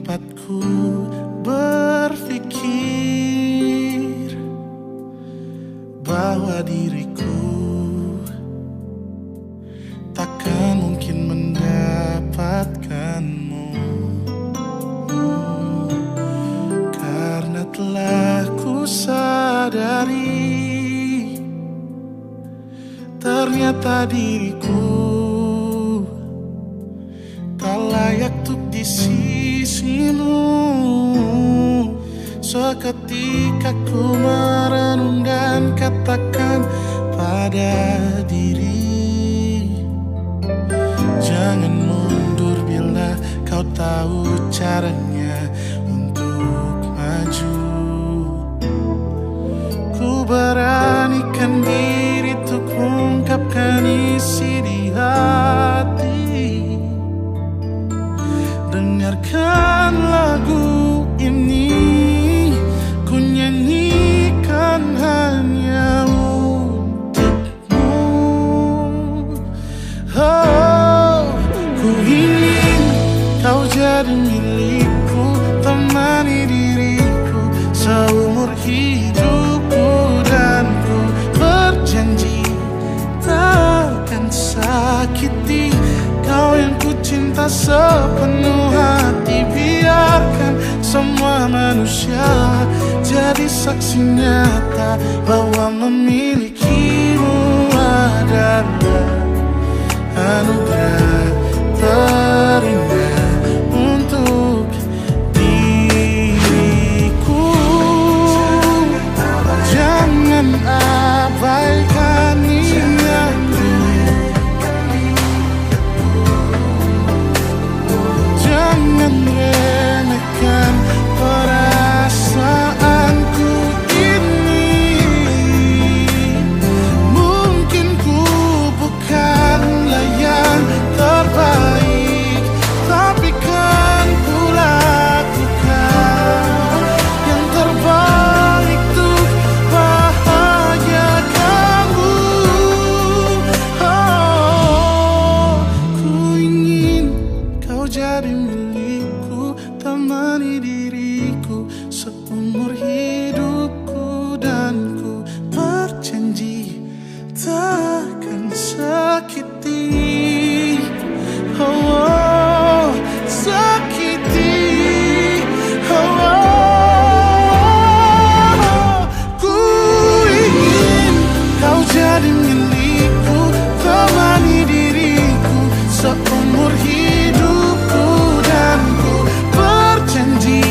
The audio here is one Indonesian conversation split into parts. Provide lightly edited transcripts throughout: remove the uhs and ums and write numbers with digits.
tempatku berpikir bahwa diriku takkan mungkin mendapatkanmu, karena telah ku sadari ternyata diriku tak layak untuk di sisimu. Seketika ku merenung dan katakan pada diri, jangan mundur bila kau tahu caranya untuk maju. Ku beranikan diri untuk ungkapkan isi di hati. Dengarkan lagu ini, ku nyanyikan hanya untukmu. Oh, ku ingin kau jadi milikku, temani diriku seumur hidupku, dan ku berjanji takkan sakiti kau yang ku cinta sepenuh hati. Biarkan semua manusia jadi saksi nyata bahwa memilikimu adalah anugerah terindah untuk diriku. Jangan abaikan niatku, jangan remehkan perasaanku ini. Mungkin ku bukanlah yang terbaik, tapi kan ku lakukan yang terbaik untuk bahagiakanmu. Oh, ku ingin kau jadi milikku, temani diriku seumur hidupku, dan ku berjanji takkan sakiti, oh, sakiti, oh. Ku ingin kau jadi milikku, temani diriku seumur hidupku, dan ku berjanji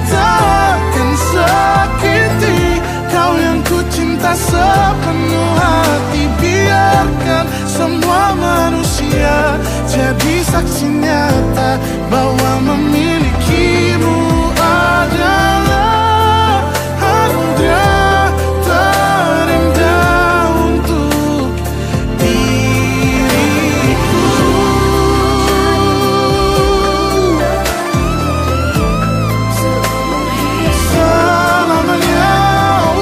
takkan sakiti kau yang ku cinta sepenuh hati. Biarkan semua manusia jadi saksi nyata bahwa memilikimu adalah anugerah terindah untuk diriku. Selamanya,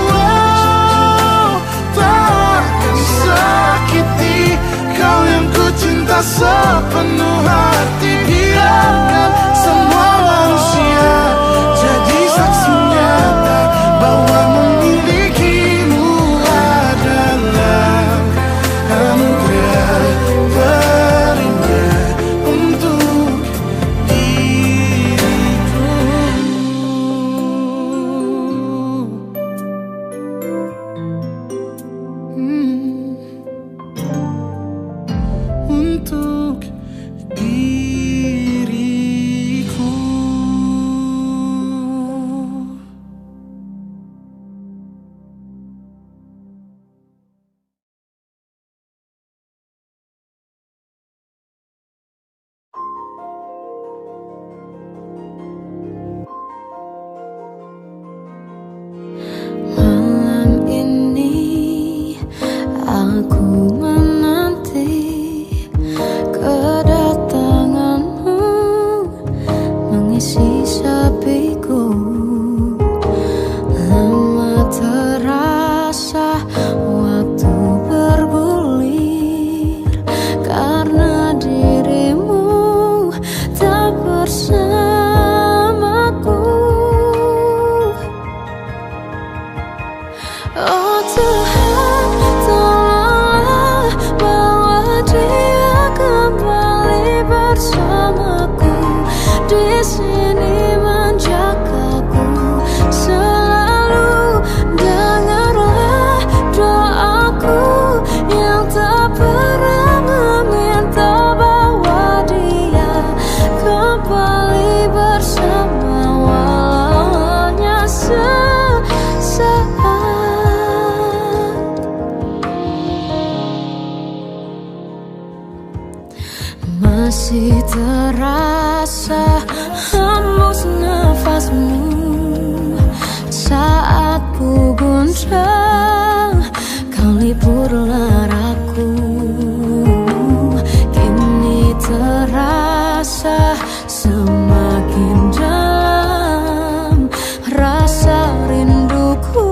oh, takkan sakiti kau yang ku cinta sepenuh hati. Biarkan semua manusia jadi saksi nyata bahwa memilikimu adalah anugerah terindah untuk diriku. Untuk diriku. Malam ini aku menanti kedatanganmu, mengisi sepiku. Lama terasa waktu bergulir, karena dirimu tak bersama. sini menjagaku selalu. Dengarlah doaku yang tak pernah meminta bawa dia kembali bersama walau hanya sesaat. Masih terasa hembus nafasmu saat ku guncang, kau liburlah raku. Kini terasa semakin dalam rasa rinduku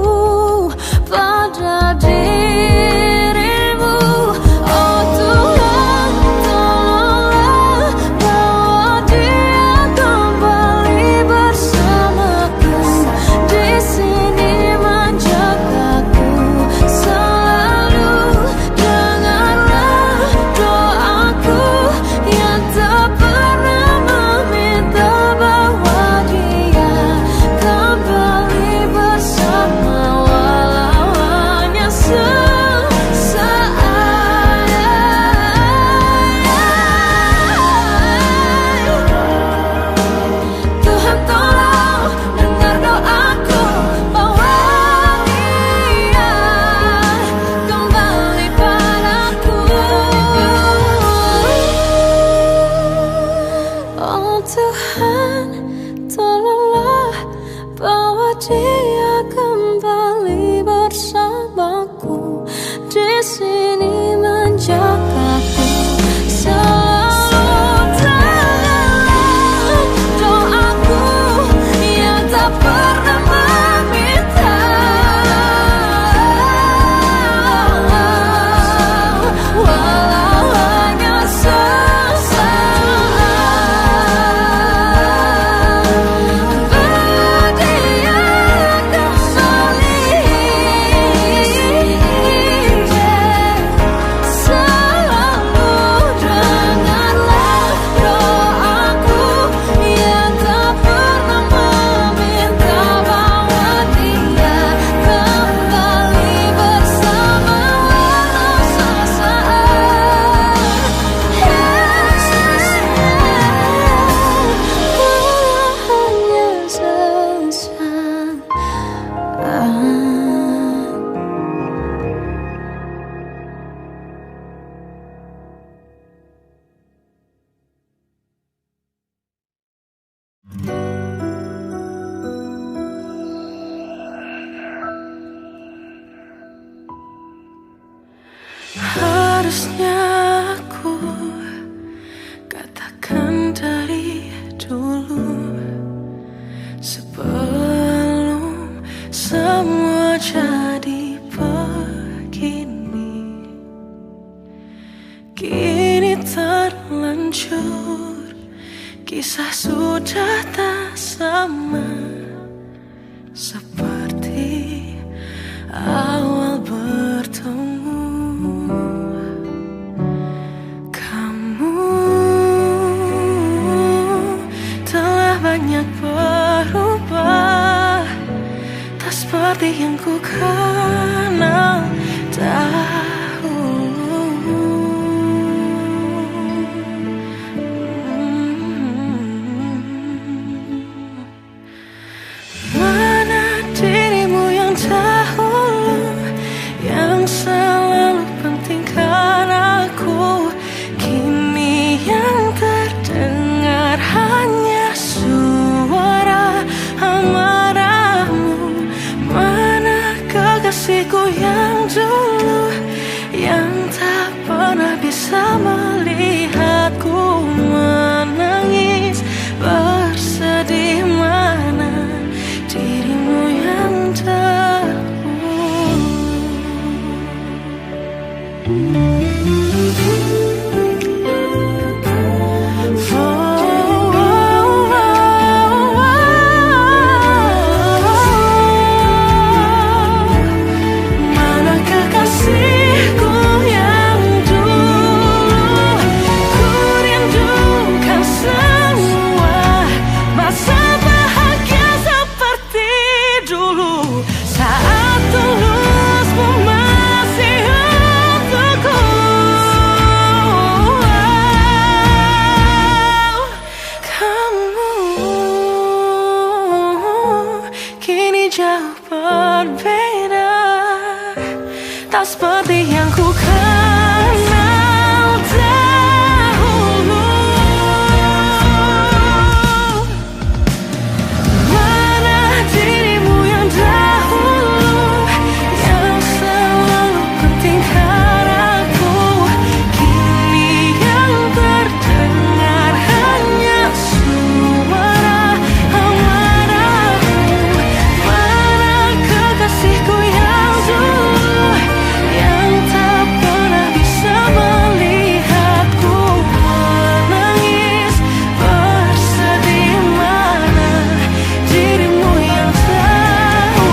pada dirimu. Oh Tuhan, tolonglah bawa dia kembali bersamaku, di sini menjagaku selalu. Dengarlah doaku yang tak pernah meminta bawa dia kembali bersama walau hanya sesaat. Tuhan tolong dengar doaku, bawa dia kembali padaku. Oh Tuhan, tolonglah bawa dia kembali bersamaku, di sini menjagaku selalu. Dengarlah doaku yang tak pernah meminta walau hanya sesaat. Bawa dia kembali selalu. Dengarlah doaku yang tak pernah meminta bawa dia kembali bersama walau sesaat. Walau hanya sesaat. Harusnya aku katakan dari dulu sebelum semua jadi begini. Kini terlanjur, kisah sudah tak sama seperti awal bertemu. Kamu telah banyak berubah, tak seperti yang ku kenal dahulu. Mana dirimu yang dahulu, yang selalu pentingkan aku. Kini yang terdengar hanya suara amarahmu. Mana kekasihku yang dulu, jauh berbeda, tak seperti yang ku kenal dahulu. Mana dirimu yang dahulu, yang selalu pentingkan aku. Kini yang terdengar hanya suara amarahmu. Mana kekasihku yang dulu, yang tak pernah bisa melihatku menangis bersedih. Mana dirimu yang tahu.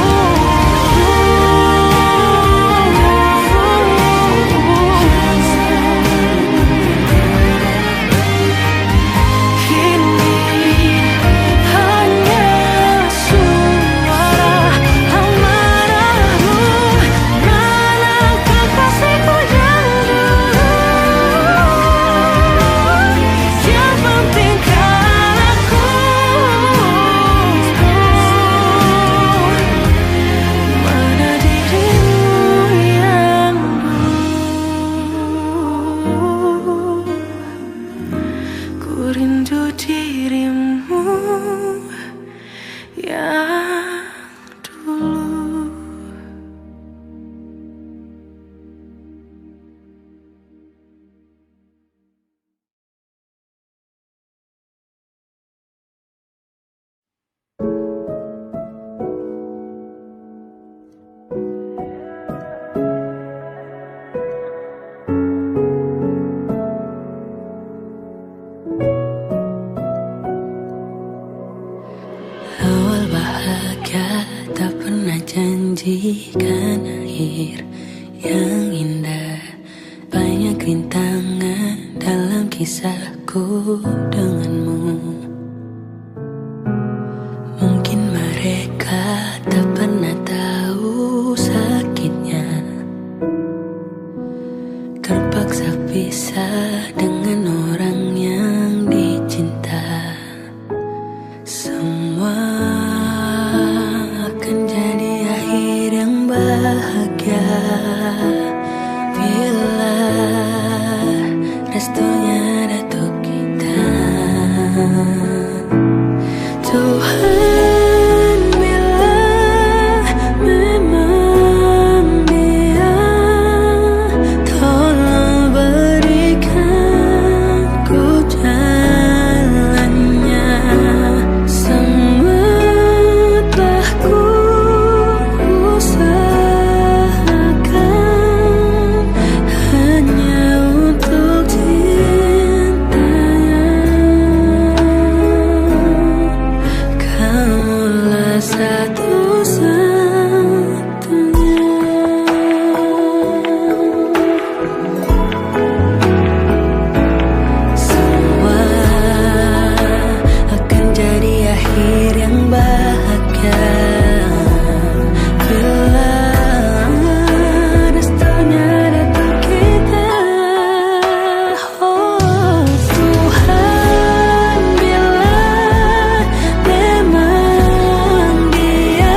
Kini hanya suara amarahmu. Mana kekasihku yang dulu, yang pentingkan aku. Mana dirimu yang dulu, ku rindu dirimu yang dulu. Awal bahagia tak pernah janjikan akhir yang indah. Banyak rintangan dalam kisahku denganmu. Mungkin mereka tak pernah tahu sakitnya terpaksa pisah dengan orang yang dicinta. Semua akan jadi akhir yang bahagia bila restunya ada untuk kita. Tuhan, bila memang Dia, tolong berikan ku jalannya. Semua telah ku usahakan hanya untuk cintanya. Kamulah satu-satunya. Semua akan jadi akhir yang bahagia bila restunya datang kita. Oh Tuhan, bila memang Dia,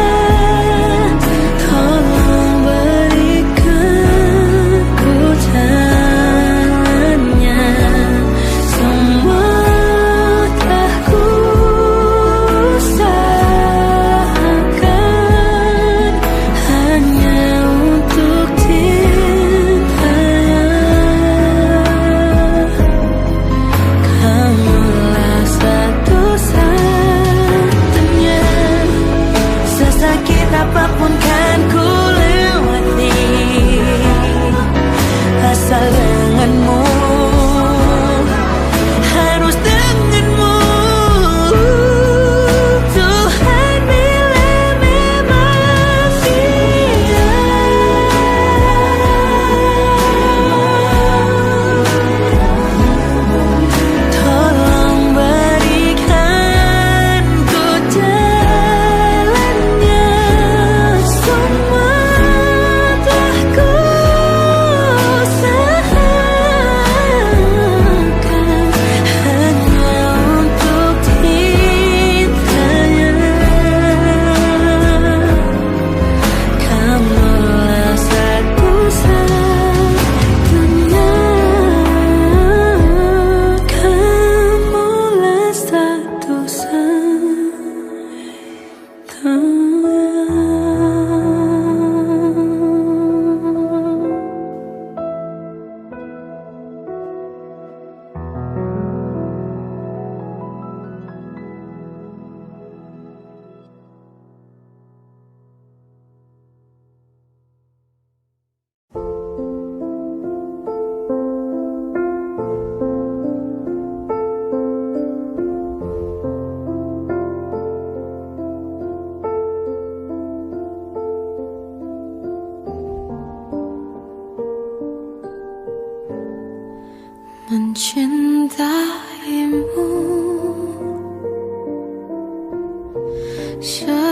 seumur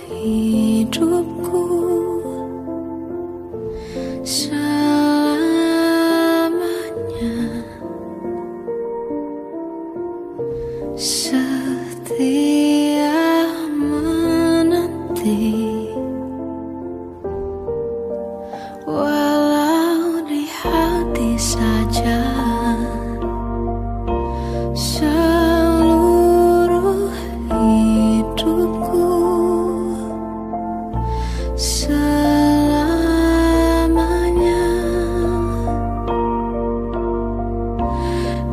hidupku, selamanya setia menanti. Walau di hati saja, seluruh hidupku, selamanya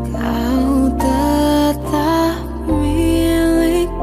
kau tetap milikku.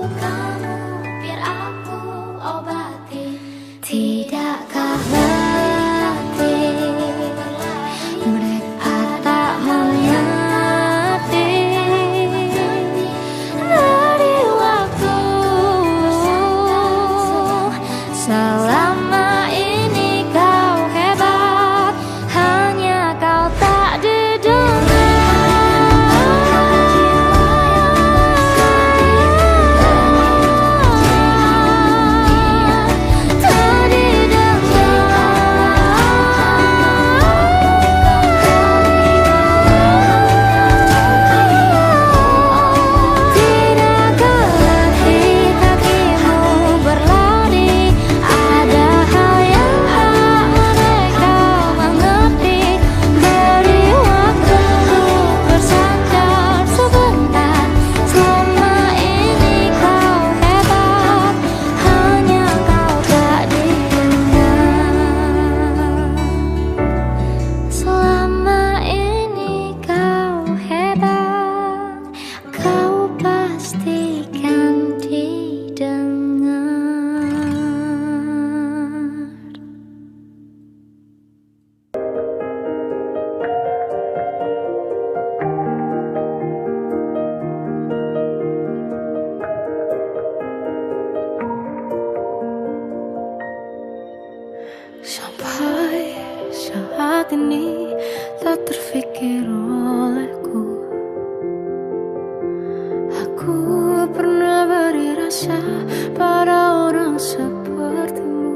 lukamu biar aku obati. Tidakkah berarti mereka tak mengerti dari waktu selama ini kau hebat, hanya kau tak didengar. Sampai saat ini tak terfikir olehku, aku pernah beri rasa pada orang sepertimu.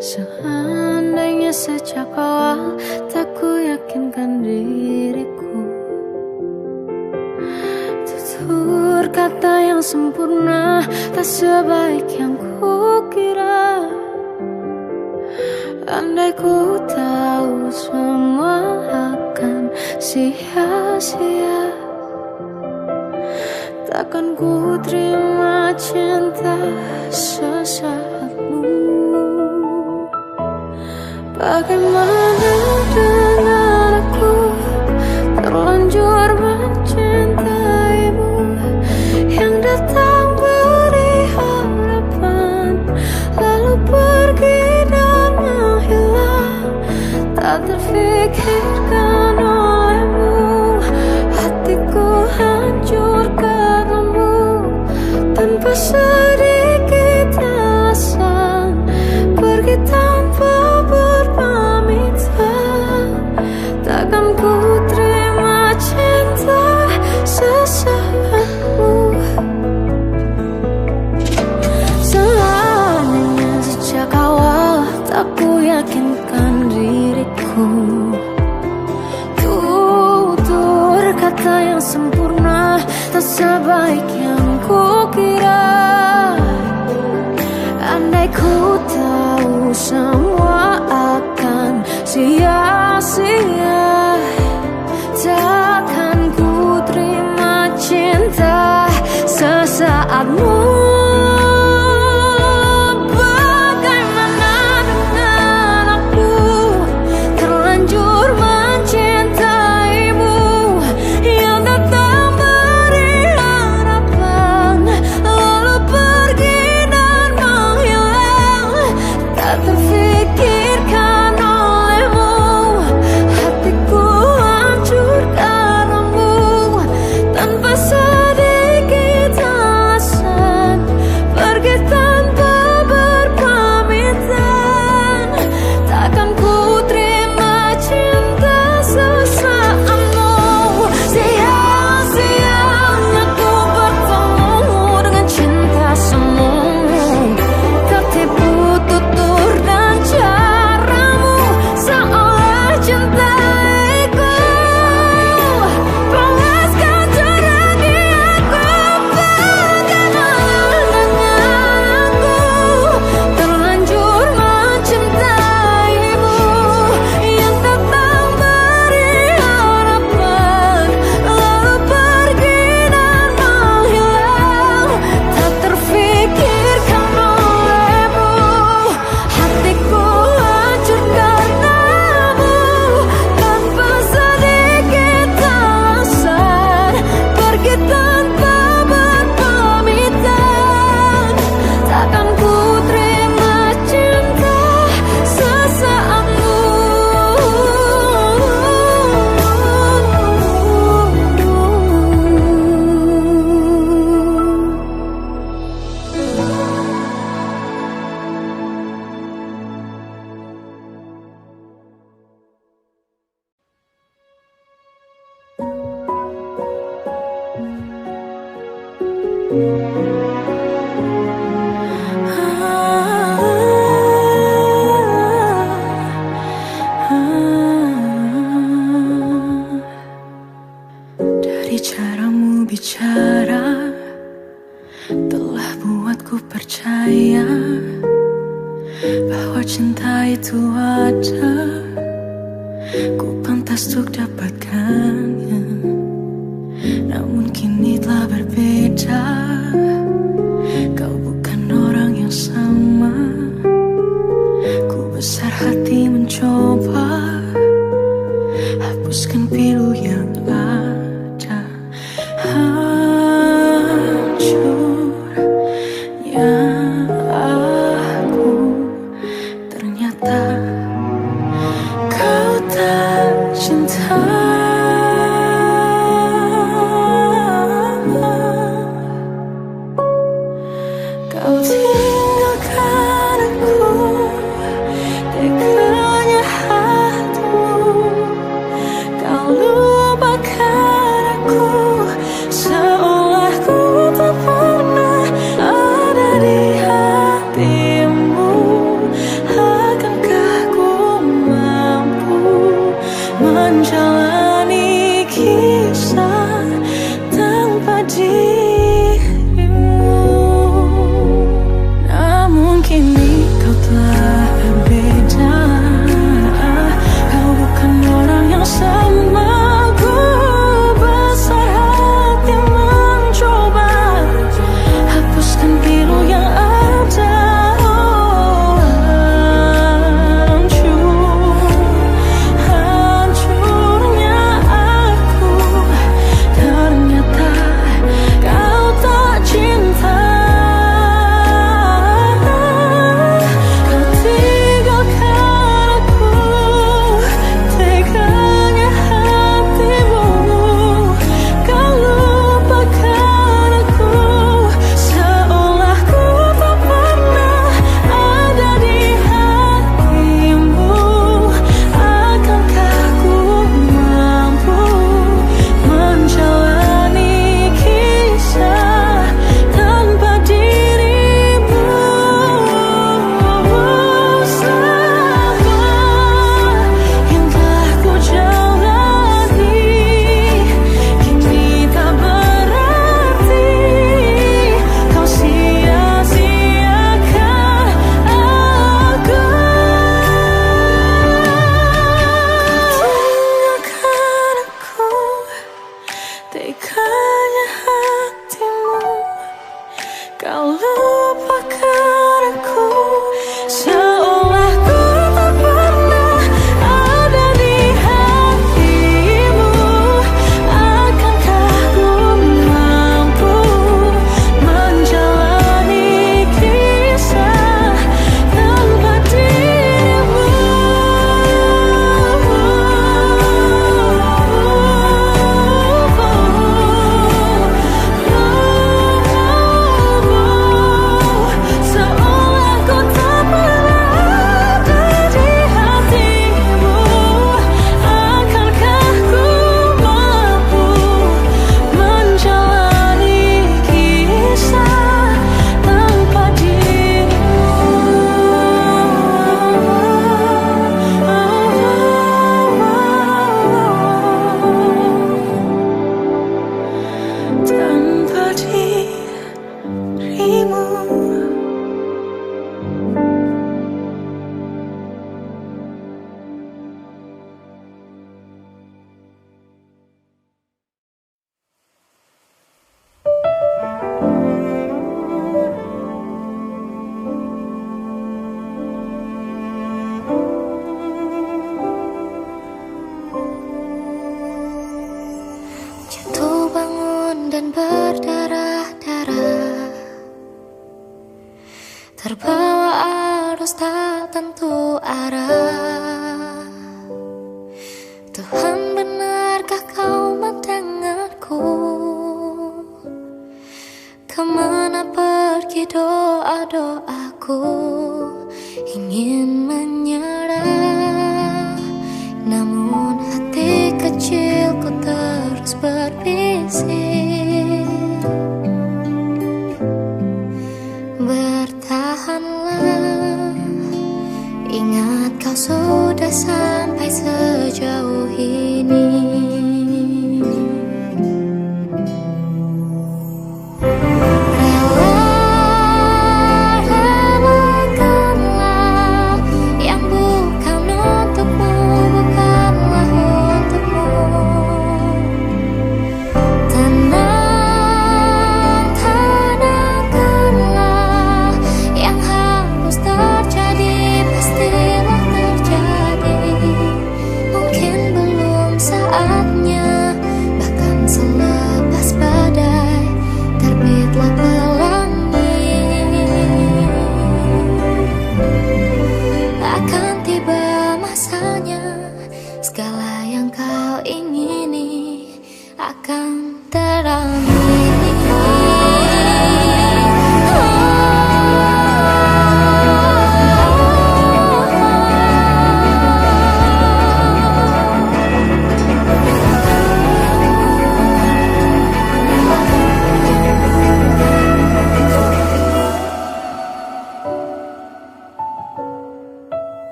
Seandainya sejak awal tak ku yakinkan diriku, tutur kata yang sempurna tak sebaik yang ku kira. Andai ku tahu semua akan sia-sia, takkan ku terima cinta sesaatmu. Bagaimana dengan aku terlanjur mencintaimu, yang datang beri harapan lalu pergi dan menghilang, tak terfikirkan olehmu. Hatiku hancur karenamu, tanpa sedikit alasan, pergi tanpa berpamitan. Takkan ku terima cinta sesaatmu. Seandainya sejak awal tak ku yakinkan diriku, tutur kata yang sempurna tak sebaik yang ku kira. Andai ku tahu semua akan sia-sia, takkan ku terima cinta sesaatmu. Terfikirkan olehmu, hatiku Dari caramu bicara telah buatku percaya bahwa cinta itu ada, ku pantas untuk dapatkannya. Namun kini telah berbeda, kau bukan orang yang sama. Ku besar hati mencoba hapuskan pilu yang ada. Hancurnya aku, ternyata kau tak cinta. Kau tinggalkan aku, teganya hatimu. Kau lupakan aku, seolah ku tak pernah ada di hatimu. Akankah ku mampu menjalani kisah tanpa dirimu? Namun kini kau telah berbeda, kau bukan orang yang sama. Ku besar hati mencoba hapuskan pilu yang ada. Hancurnya aku, ternyata kau tak cinta. Kau tinggalkan aku, teganya hatimu. Kau lupakan aku, seolah ku tak pernah ada di hatimu. Akankah ku mampu menjalani kisah tanpa dirimu? Sabar yang telah ku jalani kini tak berarti. Kau sia-siakan aku. Tinggalkan aku, teganya hatimu. Kau lupakan aku, seolah ku tak pernah ada di hatimu. Akankah ku mampu menjalani kisah tanpa dirimu? Seolah ku tak pernah ada di hatimu. Akankah ku mampu menjalani kisah tanpa dirimu? Tanpa dirimu. Jatuh bangun dan berdarah-darah, terbawa arus tak tentu arah. Tuhan, benarkah kau mendengarku? Kemana pergi doa-doaku? Ingin menyerah, namun hati kecilku terus berbisik.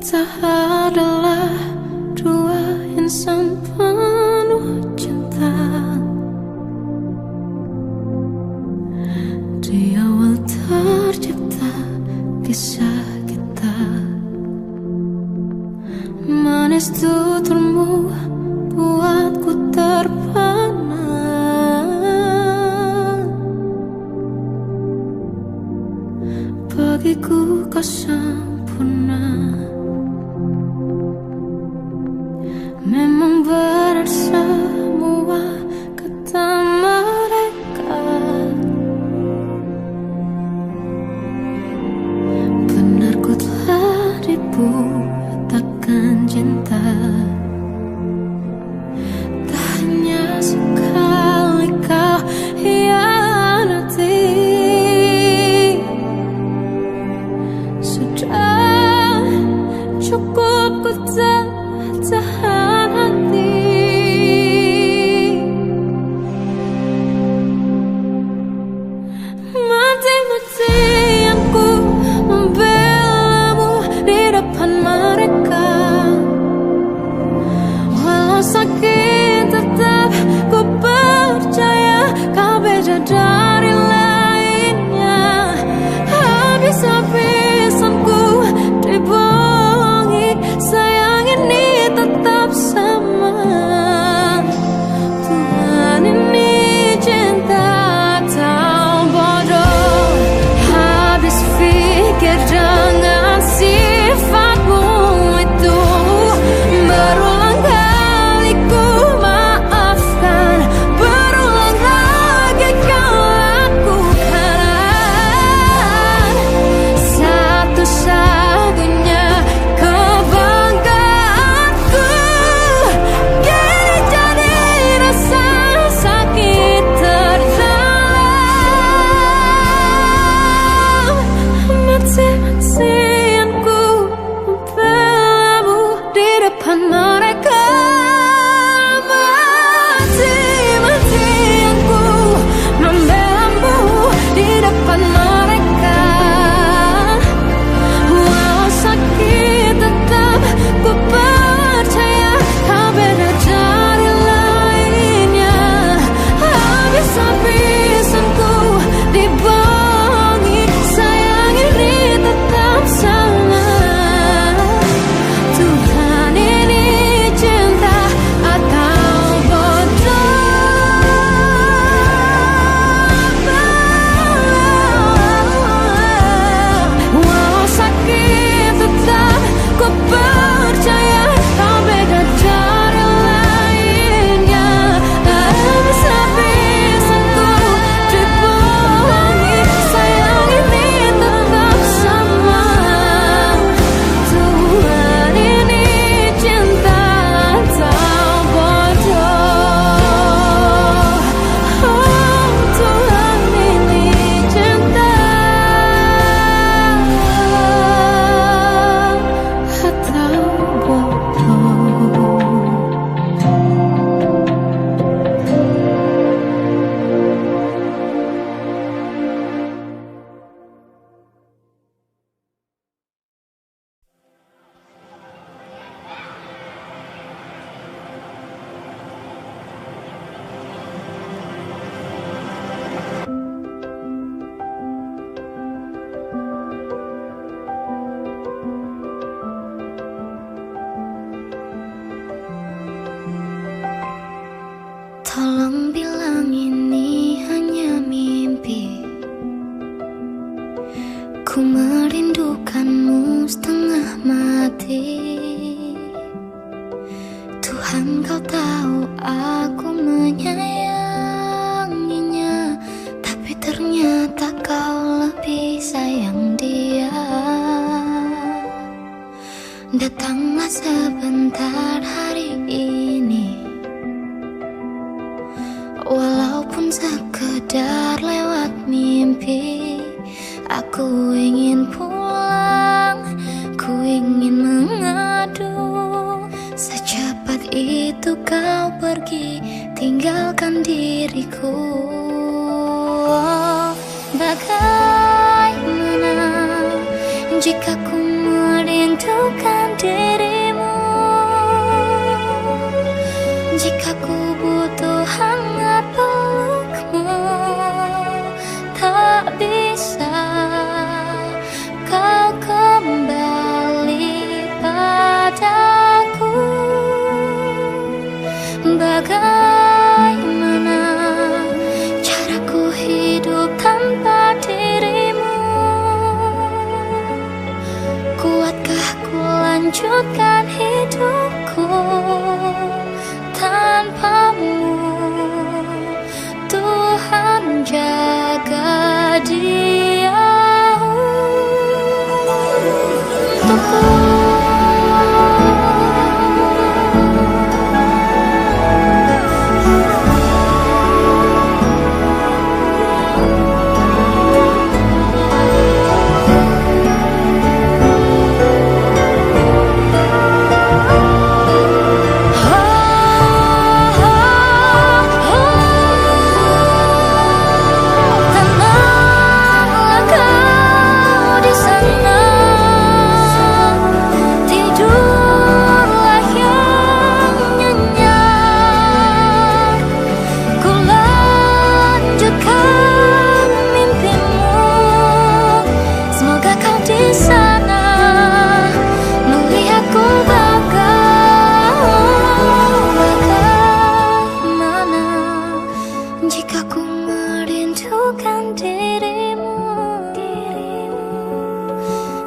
Kita adalah dua insan penuh cinta. Di awal tercipta kisah kita. Manis tuturmu buatku terpana. Bagiku kau sempurna. Memang benar semua kata mereka. Benar ku telah dibutakan cinta. Tak hanya sekali kau hianati. Sudah cukup ku tahan hati. Mati-matian ku membelamu di depan mereka. Walau sakit tetap ku percaya kau beda dari lainnya. Habis-habisan ku dibohongi, sayang ini tetap sama. Tuhan ini cinta atau bodoh. Habis pikir dengan sifatmu itu. Berulang kali ku maafkan, berulang lagi kau lakukan. Satu-satunya kebanggaanku kini jadi rasa sakit terdalam. Mati-matian ku membelamu di depan mereka. Mati-matian ku membelamu di depan mereka. Walau sakit tetap ku percaya kau beda dari lainnya. Habis-habisan ku dibohongi, sayang ini tetap sama. Tuhan ini cinta atau bodoh. Walau sakit tetap ku percaya kau beda dari lainnya. Habis-habisan ku dibohongi, sayang ini tetap sama. Tuhan ini cinta atau bodoh. Oh, Tuhan ini cinta atau bodoh. Tolong bilang ini hanya mimpi. Ku merindukanmu setengah mati. Tuhan, kau tahu aku menyayanginya, tapi ternyata kau lebih sayang dia. Datanglah sebentar hari ini, walaupun sekedar lewat mimpi. Aku ingin pulang, ku ingin mengadu. Secepat itu kau pergi, tinggalkan diriku. Bagaimana jika ku merindu merindukan dirimu. Jika ku butuh hangat pelukmu, tak bisa kau kembali padaku. Bagaimana caraku hidup tanpa dirimu? Kuatkah ku lanjutkan hidupku tanpamu? Tuhan jaga dia untukku.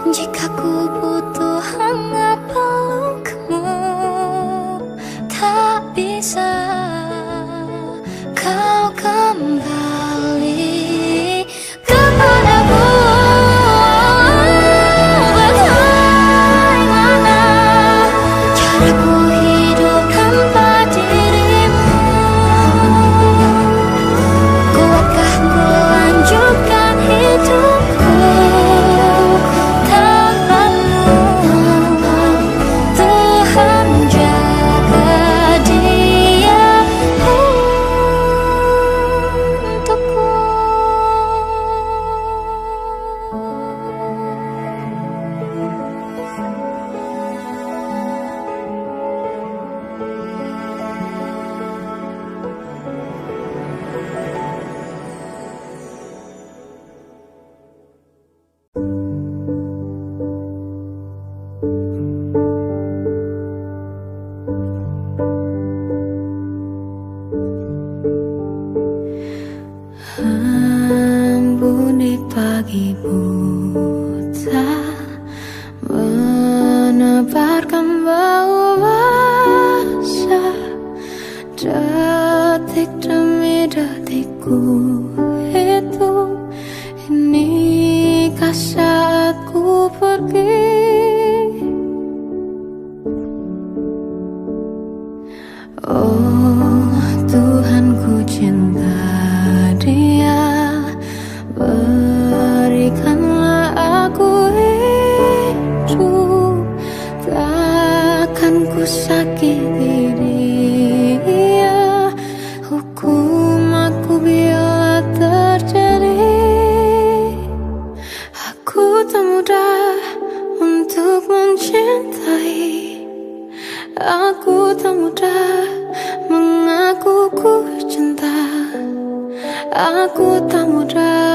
Jika ku butuh hangat pelukmu, tak bisa kau kembali kepadaku. Bagaimana caraku hidup tanpa dirimu? Kuatkah ku lanjutkan hidupku pagi buta menebarkan bau basah. Detik demi detikku hitung, inikah saatku pergi? Oh Tuhan, ku cinta dia, berikanlah aku hidup, takkan ku sakiti dia. Hukum aku bila terjadi, aku tak mudah untuk mencintai, aku tak mudah mengaku ku cinta, aku tak mudah